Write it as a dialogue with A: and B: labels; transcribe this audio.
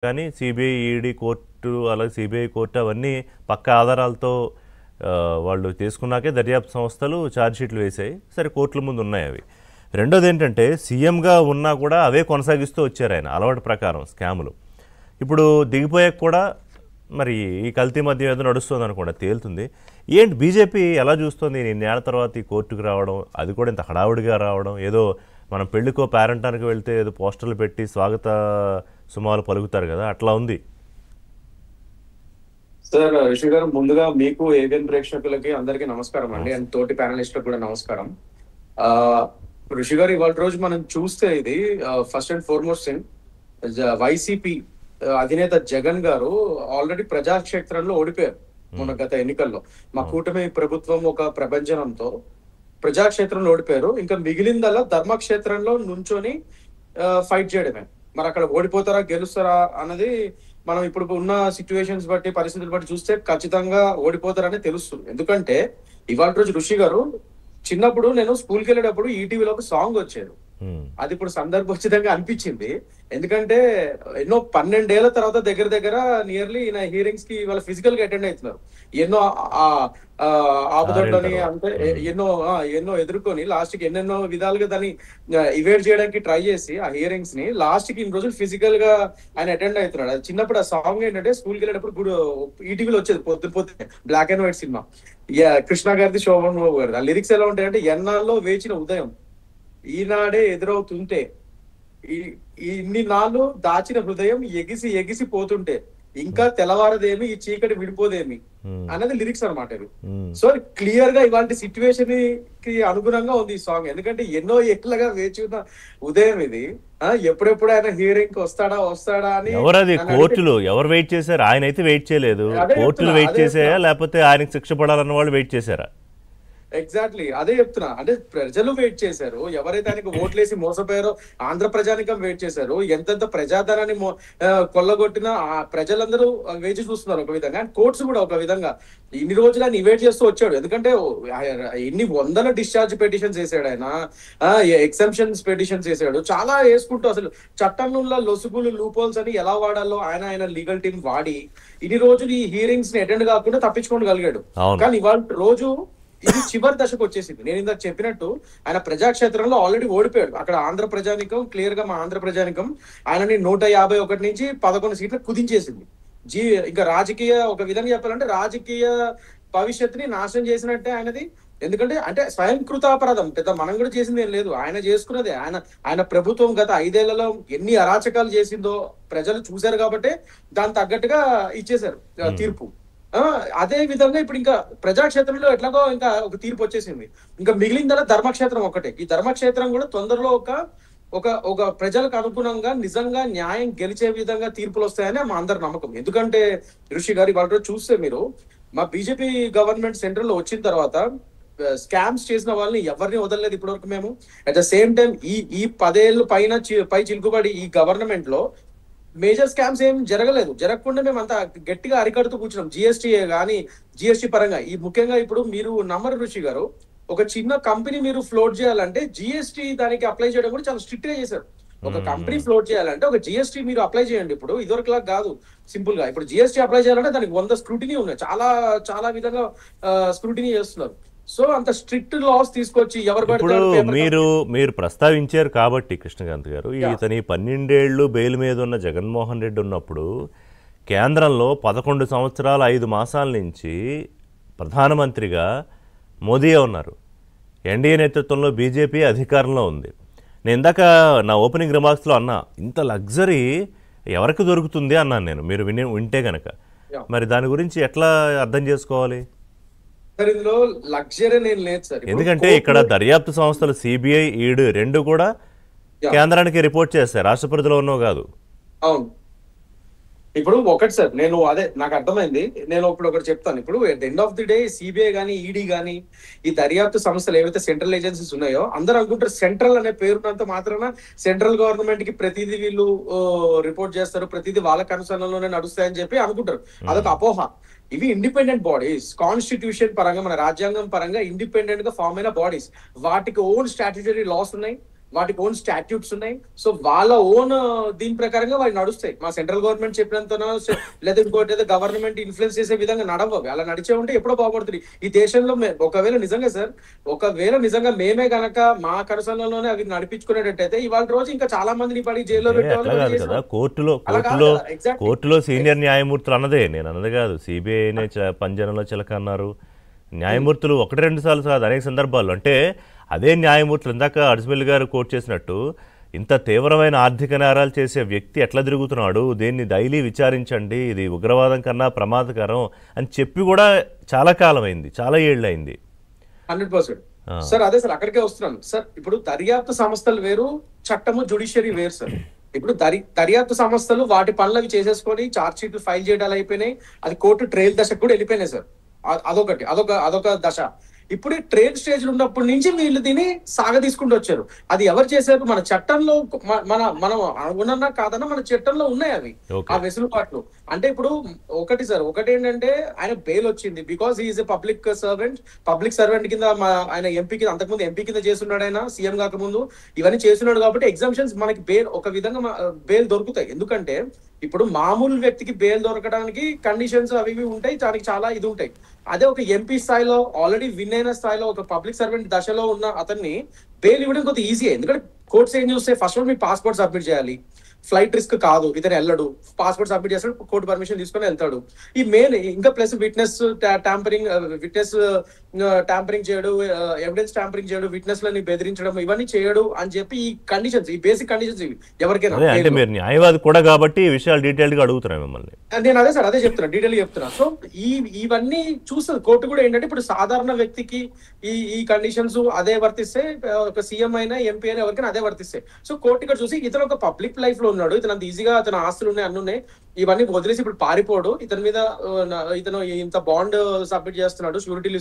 A: కానీ CBI, ED, court అలాగే CBI court అవన్నీ పక్కా ఆధారాలతో వాళ్ళు తీసుకున్నాకే దర్యాప్తు సంస్థలు ఛార్జ్షీట్లు వేసాయి. సరే, కోర్టుల ముందు ఉన్నాయి అవి. రెండోది ఏంటంటే సీఎంగా ఉన్నా కూడా అవే కొనసాగిస్తూ వచ్చారు ఆయన అలవాటు ప్రకారం స్కాములు. ఇప్పుడు దిగిపోయాక కూడా మరి ఈ కల్తీ మధ్య ఏదో నడుస్తుంది అనుకోండి, తేలుతుంది. ఏంటి బీజేపీ ఎలా చూస్తుంది ఇన్నేళ్ల తర్వాత ఈ కోర్టుకు రావడం, అది కూడా ఇంత హడావుడిగా రావడం? ఏదో మనం పెళ్లికో పేరెంటానికి వెళ్తే ఏదో పోస్టర్లు పెట్టి స్వాగత సుమాలు పలుకుతారు కదా, అట్లా ఉంది.
B: సార్ రిషి గారు, ముందుగా మీకు ఏబిఎన్ ప్రేక్షకులకి అందరికీ నమస్కారం అండి, అండ్ తోటి ప్యానలిస్టులకు కూడా నమస్కారం. రిషి గారు, ఇవాళ రోజు మనం చూస్తే ఇది first and foremost thing, YCP అధినేత జగన్ గారు ఆల్రెడీ ప్రజాక్షేత్రంలో ఓడిపోయారు మొన్న గత ఎన్నికల్లో. మా కూటమి ప్రభుత్వం ఒక ప్రభంజనంతో ప్రజాక్షేత్రంలో ఓడిపోయారు. ఇంకా మిగిలిందల్లా ధర్మక్షేత్రంలో నుంచొని ఫైట్ చేయడమే. మరి అక్కడ ఓడిపోతారా గెలుస్తారా అన్నది మనం ఇప్పుడు ఉన్న సిచ్యువేషన్స్ బట్టి, పరిస్థితులు బట్టి చూస్తే ఖచ్చితంగా ఓడిపోతారని తెలుస్తుంది. ఎందుకంటే ఇవాళ రోజు ఋషి గారు, చిన్నప్పుడు నేను స్కూల్కి వెళ్ళేటప్పుడు ఈటీవీలో ఒక సాంగ్ వచ్చేది. అది ఇప్పుడు సందర్భోచితంగా అనిపించింది. ఎందుకంటే ఎన్నో 12 ఏళ్ల తర్వాత దగ్గర నియర్లీ ఈయన హియరింగ్స్ కి వాళ్ళ ఫిజికల్ గా అటెండ్ అవుతున్నారు. ఎన్నో ఆపదలని అంటే ఎన్నో ఎదుర్కొని లాస్ట్ కి ఎన్నెన్నో విధాలుగా దాన్ని ఇవేట్ చేయడానికి ట్రై చేసి ఆ హియరింగ్స్ ని లాస్ట్ కి ఇన్ని రోజులు ఫిజికల్ గా ఆయన అటెండ్ అవుతున్నాడు. అది చిన్నప్పుడు ఆ సాంగ్ ఏంటంటే స్కూల్కి వెళ్ళేటప్పుడు ఈటీవీలో వచ్చేది పొద్దున black and white cinema, Krishna గారిది, శోభన్ బాబు గారిది. ఆ లిరిక్స్ ఎలా ఉంటాయంటే, ఎన్నాళ్ళలో వేచిన ఉదయం ఈనాడే ఎదురవుతుంటే, ఇన్ని నాళ్ళు దాచిన హృదయం ఎగిసి ఎగిసి పోతుంటే, ఇంకా తెల్లవారదేమి ఈ చీకటి విడిపోదేమి అన్నది లిరిక్స్ అనమాట ఇది. సో క్లియర్ గా ఇలాంటి సిచ్యువేషన్ కి అనుగుణంగా ఉంది ఈ సాంగ్. ఎందుకంటే ఎన్నో ఏళ్ళగా వేచి ఉన్న ఉదయం ఇది. ఎప్పుడెప్పుడు ఆయన హియరింగ్ వస్తాడా అని
A: ఎవరది కోర్టులు ఎవరు వెయిట్ చేశారు? ఆయన అయితే వెయిట్ చేయలేదు. కోర్టులు వెయిట్ చేసాయా, లేకపోతే ఆయనకు శిక్ష పడాలన్న వాళ్ళు వెయిట్ చేశారా?
B: ఎగ్జాక్ట్లీ అదే చెప్తున్నా. అంటే ప్రజలు వెయిట్ చేశారు. ఎవరైతే ఆయనకు ఓట్లేసి మోసపోయారో ఆంధ్ర ప్రజానికం వెయిట్ చేశారు. ఎంతెంత ప్రజాధనాన్ని కొల్లగొట్టినా ఆ ప్రజలందరూ వేచి చూస్తున్నారు ఒక విధంగా. అండ్ కోర్ట్స్ కూడా ఒక విధంగా ఇన్ని రోజులు ఆయన ఇవేట్ చేస్తూ వచ్చాడు. ఎందుకంటే ఎన్ని వందల డిశ్చార్జ్ పెటిషన్స్ వేసాడు ఆయన, ఎక్సెంప్షన్స్ పెటిషన్స్ వేసాడు, చాలా వేసుకుంటూ అసలు చట్టంలో లొసుగులు, లూపోల్స్ అని ఎలా వాడాలో ఆయన లీగల్ టీం వాడి ఇన్ని రోజులు ఈ హియరింగ్స్ ని అటెండ్ కాకుండా తప్పించుకోగలిగాడు. కానీ ఇవాళ రోజు ఇది చివరి దశకు వచ్చేసింది. నేను ఇందాక చెప్పినట్టు ఆయన ప్రజాక్షేత్రంలో ఆల్రెడీ ఓడిపోయాడు. అక్కడ ఆంధ్ర ప్రజానికం క్లియర్ గా, మా ఆంధ్ర ప్రజానికం ఆయనని 151 నుంచి 11 సీట్లు కుదించేసింది. ఇంకా రాజకీయ, ఒక విధంగా చెప్పాలంటే రాజకీయ భవిష్యత్తుని నాశనం చేసినట్టే ఆయనది. ఎందుకంటే అంటే స్వయంకృతాపరాధం, పెద్ద మనం కూడా చేసింది ఏం లేదు, ఆయన చేసుకున్నదే. ఆయన ప్రభుత్వం గత 5 ఏళ్లలో ఎన్ని అరాచకాలు చేసిందో ప్రజలు చూశారు కాబట్టి దాని తగ్గట్టుగా ఇచ్చేశారు తీర్పు. అదే విధంగా ఇప్పుడు ఇంకా ప్రజాక్షేత్రంలో ఎట్లాగో ఇంకా ఒక తీర్పు వచ్చేసింది. ఇంకా మిగిలిందల్లా ధర్మక్షేత్రం ఒకటే. ఈ ధర్మక్షేత్రం కూడా తొందరలో ఒక ప్రజలకు అనుగుణంగా నిజంగా న్యాయం గెలిచే విధంగా తీర్పులు వస్తాయని మా అందరి నమ్మకం. ఎందుకంటే ఋషి గారి వాళ్ళు చూస్తే మీరు, మా బీజేపీ గవర్నమెంట్ సెంట్రల్ లో వచ్చిన తర్వాత స్కామ్స్ చేసిన వాళ్ళని ఎవరిని వదలలేదు ఇప్పటివరకు మేము. అట్ ద సేమ్ టైం ఈ 10 ఏళ్ళు పై చిలుకుబడి ఈ గవర్నమెంట్ లో మేజర్ స్కామ్స్ ఏం జరగకుండా మేము అంతా గట్టిగా అరికడుతూ కూర్చున్నాం. జిఎస్టీ పరంగా ఈ ముఖ్యంగా ఇప్పుడు మీరు నమ్మరు ఋషి గారు, ఒక చిన్న కంపెనీ మీరు ఫ్లోట్ చేయాలంటే జిఎస్టీ దానికి అప్లై చేయడం కూడా చాలా స్ట్రిక్ట్ గా చేశారు. ఒక కంపెనీ ఫ్లోట్ చేయాలంటే ఒక జిఎస్టీ మీరు అప్లై చేయండి. ఇప్పుడు ఇదివరకులా కాదు సింపుల్ గా. ఇప్పుడు జిఎస్టీ అప్లై చేయాలంటే దానికి 100 స్క్రూటినీ ఉన్నాయి, చాలా చాలా విధంగా స్క్రూటినీ చేస్తున్నారు. సో అంత స్ట్రిక్ట్ లాస్ తీసుకొచ్చి
A: ఇప్పుడు మీరు ప్రస్తావించారు కాబట్టి కృష్ణకాంత్ గారు, ఇతని 12 ఏళ్ళు బెయిల్ మీద ఉన్న జగన్మోహన్ రెడ్డి ఉన్నప్పుడు కేంద్రంలో 11 సంవత్సరాలు 5 మాసాల నుంచి ప్రధానమంత్రిగా మోదీ ఉన్నారు. ఎన్డీఏ నేతృత్వంలో బీజేపీ అధికారంలో ఉంది. నేను ఇందాక నా ఓపెనింగ్ రిమార్క్స్లో అన్నా, ఇంత లగ్జరీ ఎవరికి దొరుకుతుంది అన్నాను నేను, మీరు వింటే గనక. మరి దాని గురించి ఎట్లా అర్థం చేసుకోవాలి?
B: ఇందులో లగ్జరీ నేను లేదు సార్.
A: ఎందుకంటే ఇక్కడ దర్యాప్తు సంస్థలు సిబిఐ, ఈడీ రెండు కూడా కేంద్రానికి రిపోర్ట్ చేస్తాయి, రాష్ట్ర పరిధిలో ఉన్నవి కాదు.
B: అవును. ఇప్పుడు ఒకటి సార్, నేను అదే నాకు అర్థమైంది. నేను ఇప్పుడు ఒకటి చెప్తాను. ఇప్పుడు at end of the day CBI గానీ, ఈడీ గానీ, ఈ దర్యాప్తు సంస్థలు ఏవైతే సెంట్రల్ ఏజెన్సీస్ ఉన్నాయో అందరూ అనుకుంటారు సెంట్రల్ అనే పేరున్నంత మాత్రాన సెంట్రల్ గవర్నమెంట్ కి ప్రతిదీ వీళ్ళు రిపోర్ట్ చేస్తారు, ప్రతిదీ వాళ్ళ కనుసరణలోనే నడుస్తాయని చెప్పి అనుకుంటారు. అదొక అపోహ. ఇవి ఇండిపెండెంట్ బాడీస్, కాన్స్టిట్యూషన్ పరంగా, మన రాజ్యాంగం పరంగా ఇండిపెండెంట్ గా ఫామ్ అయిన బాడీస్. వాటికి ఓన్ స్టాట్యుటరీ లాస్ ఉన్నాయి, వాటికి ఓన్ స్టాట్యూట్స్ ఉన్నాయి. సో వాళ్ళ ఓన్ దీని ప్రకారంగా వాళ్ళు నడుస్తాయి. మా సెంట్రల్ గవర్నమెంట్ చెప్పినంతనో లేదా ఇంకోటి ఏదో గవర్నమెంట్ ఇన్ఫ్లుయెన్స్ చేసే విధంగా నడవవు. అలా నడిచే ఉంటే ఎప్పుడో బాగుపడుతుంది ఈ దేశంలో. ఒకవేళ నిజంగా మేమే గనక మా కరసనలోనే అవి నడిపించుకునేటట్టయితే ఇవాళ రోజు ఇంకా చాలా మందిని పడి జైల్లో
A: అట్లా కాదు కదా,
B: పెట్టేవాళ్ళు.
A: కోర్టులో సీనియర్ న్యాయమూర్తులు అన్నదే, నేను అన్నది కాదు. సిబిఐనే పంజరంలో చిలక అన్నారు న్యాయమూర్తులు. ఒకటి రెండు సార్లు కాదు, అనేక సందర్భాల్లో. అంటే అదే న్యాయమూర్తులు ఇందాక అడ్స్మిల్ గారు కోట్ చేసినట్టు, ఇంత తీవ్రమైన ఆర్థిక నేరాలు చేసే వ్యక్తి ఎట్లా తిరుగుతున్నాడు, దీన్ని డైలీ విచారించండి, ఇది ఉగ్రవాదం కన్నా ప్రమాదకరం అని చెప్పి కూడా చాలా కాలం అయింది, చాలా ఏళ్ళు అయింది.
B: 100%. సార్ అదే సార్ అక్కడికే వస్తున్నాను సార్. ఇప్పుడు దర్యాప్తు సంస్థలు వేరు, చట్టము జుడిషియరీ వేరు సార్. ఇప్పుడు దర్యాప్తు సంస్థలు వాటి పనులు అవి చేసేసుకొని ఛార్జ్ షీట్లు ఫైల్ చేయడాలు అయిపోయినాయి. అది కోర్టు ట్రయల్ దశకు కూడా వెళ్ళిపోయినాయి సార్. అదొక దశ. ఇప్పుడు ట్రేడ్ స్టేజ్ ఉన్నప్పటి నుంచి వీళ్ళు దీన్ని సాగదీసుకుంటూ వచ్చారు. అది ఎవరు చేశారు? మన చట్టంలో మనం అవునన్నా కాదన్నా మన చట్టంలో ఉన్నాయి అవి, ఆ వెసులుబాట్లు. అంటే ఇప్పుడు ఒకటి ఏంటంటే ఆయన బెయిల్ వచ్చింది because is a public servant కింద ఆయన ఎంపీ కింద, అంతకుముందు ఎంపీ కింద చేస్తున్నాడు, ఆయన సీఎం కాకముందు ఇవన్నీ చేస్తున్నాడు. కాబట్టి ఎగ్జామ్షన్స్ మనకి బెయిల్ ఒక విధంగా బెయిల్ దొరుకుతాయి. ఎందుకంటే ఇప్పుడు మామూలు వ్యక్తికి బెయిల్ దొరకడానికి కండిషన్స్ అవి ఉంటాయి, దానికి చాలా ఇది ఉంటాయి. అదే ఒక ఎంపీ స్థాయిలో ఆల్రెడీ విన్ అయిన స్థాయిలో ఒక పబ్లిక్ సర్వెంట్ దశలో ఉన్న అతన్ని బెయిల్ ఇవ్వడం కొంత ఈజీ. ఎందుకంటే కోర్ట్స్ ఏం చూస్తే ఫస్ట్ మీ పాస్పోర్ట్ సబ్మిట్ చేయాలి, ఫ్లైట్ రిస్క్ కాదు, ఇతను వెళ్ళడు, పాస్పోర్ట్ సబ్మిట్ చేస్తాడు, కోర్టు పర్మిషన్ తీసుకొని వెళ్తాడు. ఈ మెయిన్ ఇంకా ప్లస్ విట్నెస్ ట్యాంపరింగ్ చేయడు, ఎవిడెన్స్ ట్యాంపరింగ్ చేయడు, విట్నెస్ లని బెదిరించడం ఇవన్నీ చేయడు అని చెప్పి ఈ కండిషన్స్, ఈ బేసిక్ కండిషన్స్ ఇవి ఎవరికైనా.
A: అంటే మీరు న్యాయవాది కూడా కాబట్టి ఈ విషయాలు డీటెయిల్ గా అడుగుతున్నాను మిమ్మల్ని.
B: నేను అదే చెప్తున్నా, డీటెయిల్ చెప్తున్నా. సో ఇవన్నీ చూస్తుంది కోర్టు కూడా. ఏంటంటే ఇప్పుడు సాధారణ వ్యక్తికి ఈ కండిషన్స్ అదే వర్తిస్తే, ఒక సీఎం అయినా ఎంపీ అయినా ఎవరికైనా అదే వర్తిస్తాయి. సో కోర్టు ఇక్కడ చూసి ఇతను ఒక పబ్లిక్ లైఫ్ లో ఉన్నాడు, ఇతను అంత ఈజీగా అతను ఆస్తులు ఉన్నాయి, అన్ని ఉన్నాయి, ఇవన్నీ వదిలేసి ఇప్పుడు పారిపోడు, ఇతని మీద ఇతను ఇంత బాండ్ సబ్మిట్ చేస్తున్నాడు, షూరిటీలు